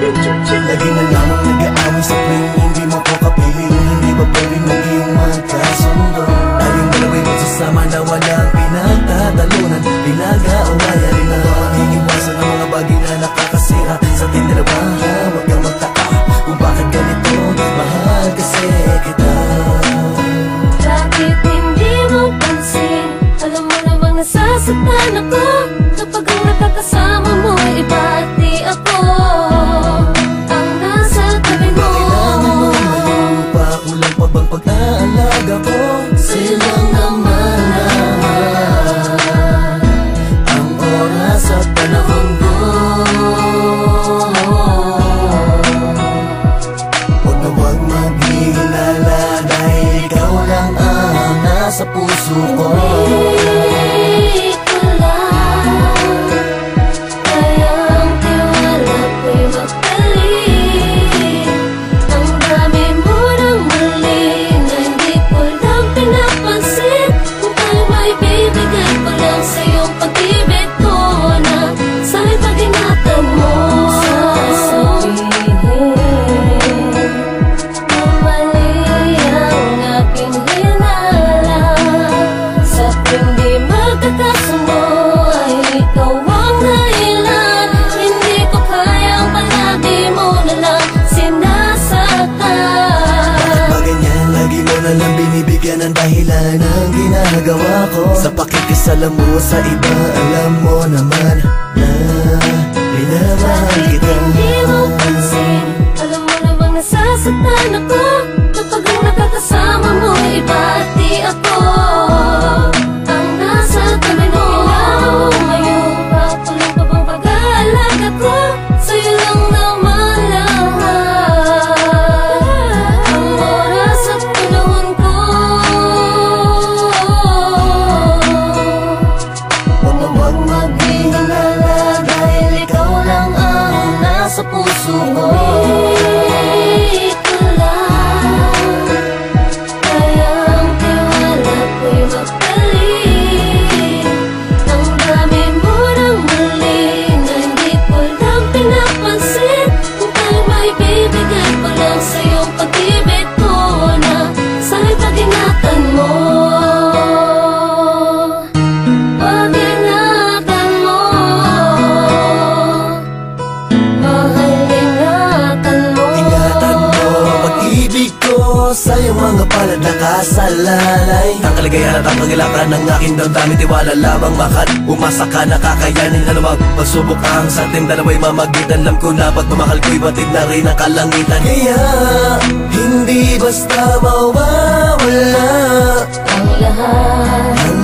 Lagi na lamang nag-aaway sa tuwing hindi mo ko kapiling. Hindi ba pwedeng maging magkasundo? Tayong dalawa'y magsasama na walang pinagtatalunan. Pinag-aawayan rin ako ang iniwasan ng mga bagay na nakakasira sa ating dalawa. Huwag kang magtaka kung bakit ganito. Mahal kasi kita. Bakit hindi mo pansin? Alam mo namang nasasaktan ako kapag ang nakakasama mo iba at di ako ang nasa tabi mo. Kailangan mo malupa, kulang pa bang pag-aalaga ko? Silang naman ang oras at panahon ko. Huwag na huwag maghihinala dahil ikaw lang ang nasa puso ko. Binibigyan ng dahilan ang ginagawa ko sa pakikisalamuha sa iba. Alam mo naman na minamahal kita. Hindi mo pansin, alam mo namang nasasaktan ako kapag ang nakakasama mo iba at di ako ang nasa tabi mo. Ngayon pa kulang pa bang pag-aalaga ko? Sa'yo lang naman lahat ang oras at panahon ko. Huwag na huwag maghihinala dahil ikaw lang ang nasa puso ko. Ito lang, kaya ang tiwala ko'y magpalit. Ang dami mo nang mali na hindi ko lang pinapansin. Kung tayo may bibigay ko lang sa iyong pag-ibig ko na sa'y pag-ingatan mo. Pag-ingatan mo, mahal, ingatan mo. Ingatan mo pag-ibig ko sa iyong mga palad nakasalalay. Ang kaligayahan at ang pagilaka ng aking damdamin, tiwala lamang makat. Umasa ka na kakayanin na lumag pagsubok ang sa ating dalawa'y mamagitan. Alam ko na pagmamahal ko'y batid na rin ang kalangitan. Kaya hindi basta mawawala Ang lahat ang